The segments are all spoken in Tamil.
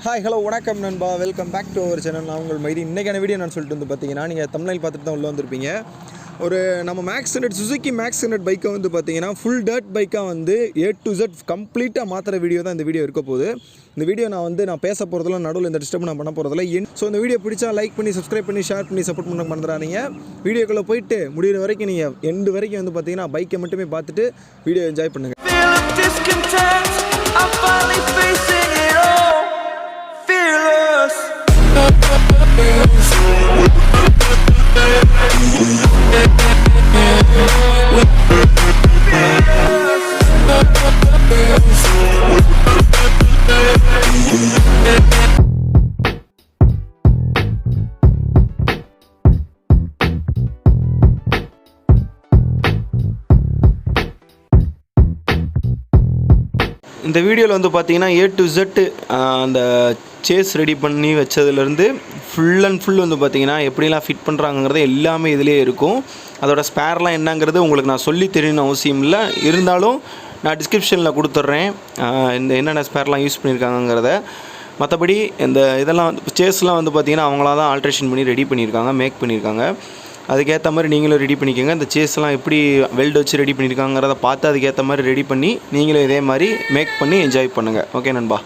ஹாய் ஹலோ வணக்கம் நண்பா, welcome back to our channel. நான் உங்கள் மைதி. இன்றைக்கான வீடியோ நான் சொல்லிட்டு வந்து பார்த்தீங்கன்னா, நீங்கள் தம்ப்நெயில் பார்த்துட்டு தான் உள்ளே வந்திருப்பீங்க. நம்ம மேக்ஸ் 100 சுசுக்கி மேக்ஸ் 100 பைக்கை வந்து பார்த்தீங்கன்னா ஃபுல் டர்ட் பைக்காக வந்து A to Z கம்ப்ளீட்டாக மாற்றுற வீடியோ தான் இந்த வீடியோ இருக்க போகுது. இந்த வீடியோ நான் பேச போகிறதுல நடுவில் இந்த டிஸ்டர்ப் நான் பண்ண போகிறதில்ல. ஸோ இந்த வீடியோ பிடிச்சா லைக் பண்ணி சப்ஸ்கிரைப் பண்ணி ஷேர் பண்ணி சப்போர்ட் பண்ண மறந்துடாதீங்க. வீடியோக்குள்ளே போயிட்டு முடிகிற வரைக்கும் நீங்கள் எண்டு வரைக்கும் வந்து பார்த்தீங்கன்னா பைக்கை மட்டுமே பார்த்துட்டு வீடியோ என்ஜாய் பண்ணுங்கள். இந்த வீடியோவில் வந்து பார்த்தீங்கன்னா A to Z அந்த சேஸ் ரெடி பண்ணி வச்சதுலேருந்து ஃபுல் அண்ட் ஃபுல் வந்து பார்த்தீங்கன்னா எப்படிலாம் ஃபிட் பண்ணுறாங்கிறது எல்லாமே இதிலே இருக்கும். அதோட ஸ்பேர்லாம் என்னங்கிறது உங்களுக்கு நான் சொல்லி தெரியணும் அவசியம் இல்லை. இருந்தாலும் நான் டிஸ்கிரிப்ஷனில் கொடுத்துட்றேன் இந்த என்னென்ன ஸ்பேர்லாம் யூஸ் பண்ணியிருக்காங்கிறத. மற்றபடி இந்த இதெல்லாம் வந்து சேஸ்லாம் வந்து பார்த்திங்கன்னா அவங்களா தான் ஆல்ட்ரேஷன் பண்ணி ரெடி பண்ணியிருக்காங்க, மேக் பண்ணியிருக்காங்க. அதுக்கேற்ற மாதிரி நீங்களும் ரெடி பண்ணிக்கோங்க. இந்த சேஸ்லாம் எப்படி வெல்டு வச்சு ரெடி பண்ணியிருக்காங்கிறத பார்த்து அதுக்கேற்ற மாதிரி ரெடி பண்ணி நீங்களும் இதே மாதிரி மேக் பண்ணி என்ஜாய் பண்ணுங்கள். ஓகே நண்பா.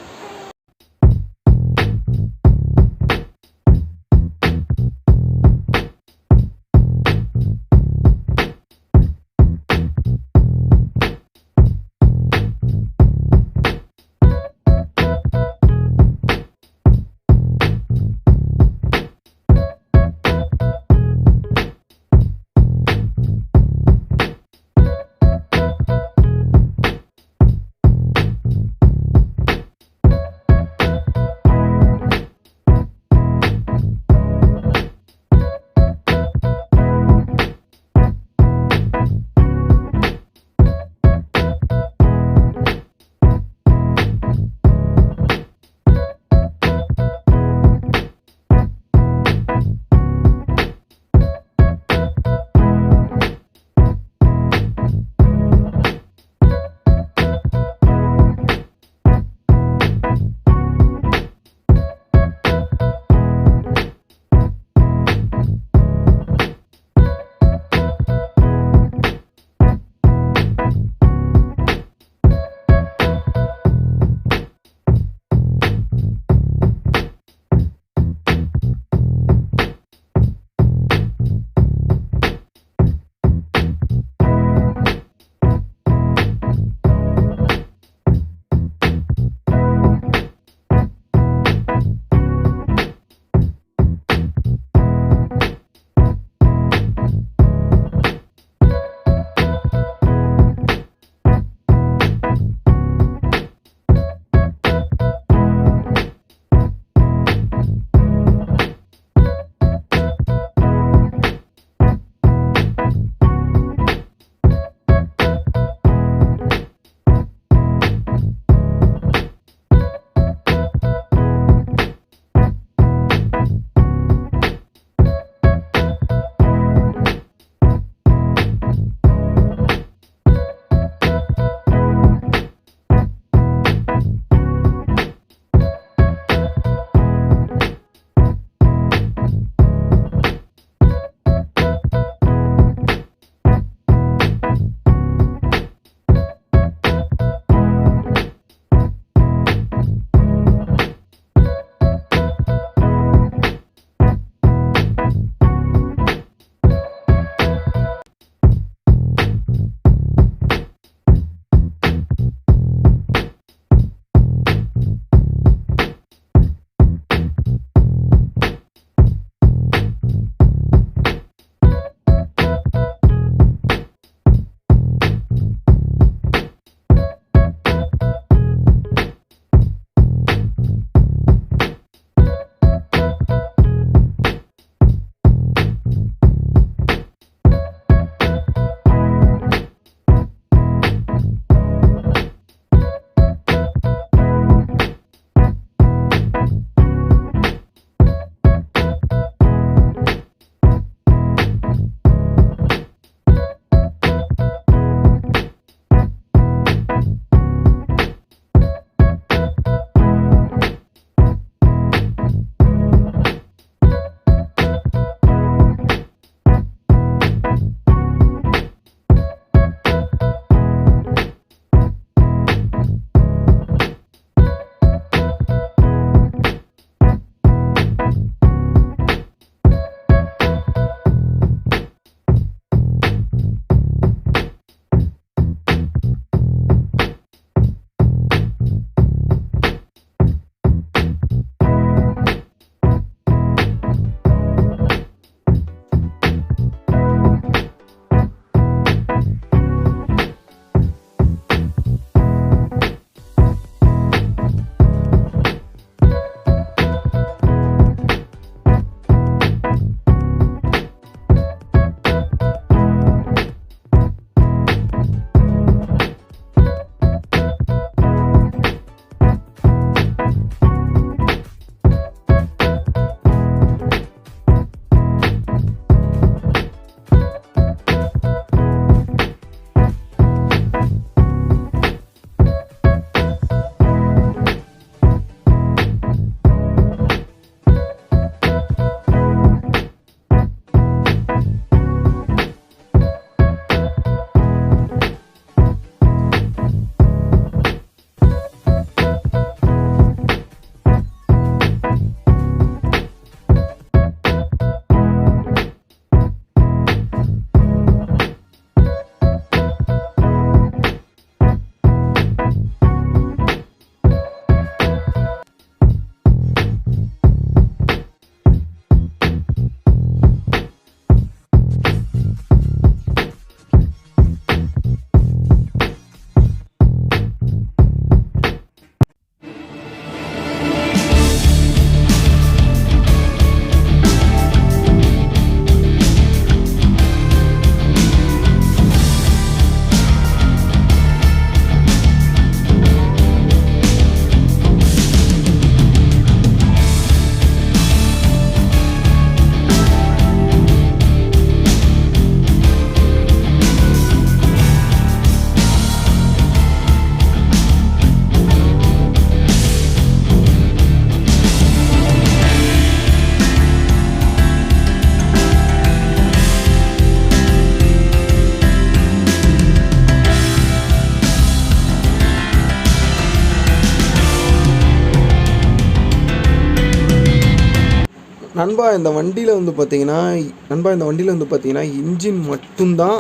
நண்பா இந்த வண்டியில் வந்து பார்த்தீங்கன்னா இன்ஜின் மட்டும்தான்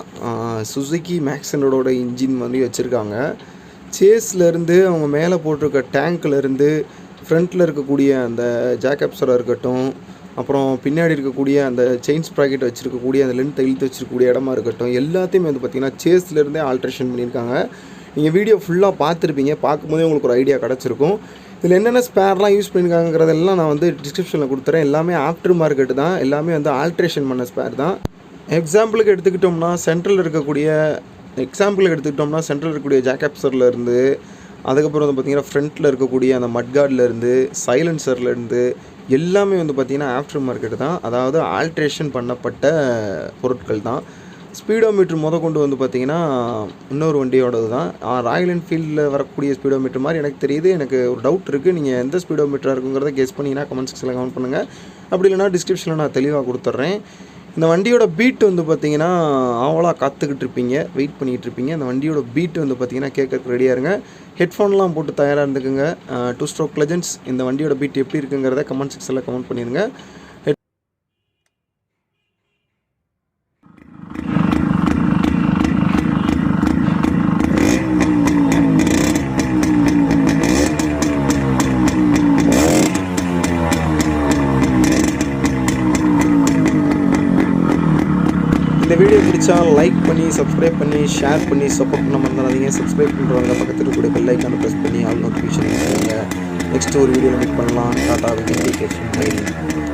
சுசுகி மேக்ஸனோட இன்ஜின் வந்து வச்சுருக்காங்க. சேஸ்லேருந்து அவங்க மேலே போட்டிருக்க டேங்க்லேருந்து ஃப்ரண்ட்டில் இருக்கக்கூடிய அந்த ஜாக்கப்ஸராக இருக்கட்டும், அப்புறம் பின்னாடி இருக்கக்கூடிய அந்த செயின் ஸ்ப்ராக்கெட் வச்சுருக்கக்கூடிய அந்த லென்த் இழுத்து வச்சுருக்கக்கூடிய இடமா இருக்கட்டும், எல்லாத்தையுமே வந்து பார்த்திங்கன்னா சேஸ்லேருந்தே ஆல்ட்ரேஷன் பண்ணியிருக்காங்க. நீங்கள் வீடியோ ஃபுல்லாக பார்த்துருப்பீங்க, பார்க்கும்போதே உங்களுக்கு ஒரு ஐடியா கிடச்சிருக்கும். இதில் என்னென்ன ஸ்பேர்லாம் யூஸ் பண்ணியிருக்காங்கிறதெல்லாம் நான் வந்து டிஸ்கிரிப்ஷனில் கொடுத்துறேன். எல்லாமே ஆஃப்டர் மார்க்கெட்டு தான், எல்லாமே வந்து ஆல்ட்ரேஷன் பண்ண ஸ்பேர் தான். எக்ஸாம்பிளுக்கு எடுத்துக்கிட்டோம்னா சென்ட்ரலில் இருக்கக்கூடிய ஜாக்கப்ஸர்லேருந்து, அதுக்கப்புறம் வந்து பார்த்திங்கன்னா ஃப்ரண்ட்டில் இருக்கக்கூடிய அந்த மட்கார்ட்லேருந்து, சைலன்சர்லேருந்து எல்லாமே வந்து பார்த்திங்கன்னா ஆஃப்டர் மார்க்கெட்டு தான். அதாவது ஆல்ட்ரேஷன் பண்ணப்பட்ட பொருட்கள் தான். ஸ்பீடோமீட்ரு கொண்டு வந்து பார்த்திங்கன்னா இன்னொரு வண்டியோடது தான். ராயல் என்ஃபீல்டில் வரக்கூடிய ஸ்பீடோமீட்டர் மாதிரி எனக்கு தெரியுது. எனக்கு ஒரு டவுட் இருக்குது. நீங்கள் எந்த ஸ்பீடோமீட்டராக இருக்குங்கிறத கெஸ் பண்ணிங்கன்னா கமெண்ட் செக்ஷனில் கமெண்ட் பண்ணுங்கள். அப்படி இல்லைனா டிஸ்கிரிப்ஷனில் நான் தெளிவாக கொடுத்துட்றேன். இந்த வண்டியோட பீட் வந்து பார்த்திங்கன்னா ஆவலாக காத்துக்கிட்டு இருப்பீங்க, வெயிட் பண்ணிகிட்டு இருப்பீங்க. இந்த வண்டியோட பீட் வந்து பார்த்திங்கன்னா கேட்கறதுக்கு ரெடியாக இருங்க. ஹெட்ஃபோன்லாம் போட்டு தயாராக இருந்துக்குங்க. 2 ஸ்ட்ரோக் லெஜெண்ட்ஸ் இந்த வண்டியோட பீட் எப்படி இருக்குங்கிறத கமெண்ட் செக்ஷனில் கமெண்ட் பண்ணிடுங்க. இந்த வீடியோ பிடிச்சா லைக் பண்ணி, சப்ஸ்கிரைப் பண்ணி, ஷேர் பண்ணி, சப்போர்ட் பண்ண மறந்துடாதீங்க. சப்ஸ்கிரைப் பண்ணுறவங்க பக்கத்தில் இருக்கக்கூடிய பெல் ஐக்கானை ப்ரெஸ் பண்ணி ஆல் நோட்டிஃபிகேஷன் பண்ணுங்க. நெக்ஸ்ட் ஒரு வீடியோவில் மீட் பண்ணலாம். Tata, Vijay, take care.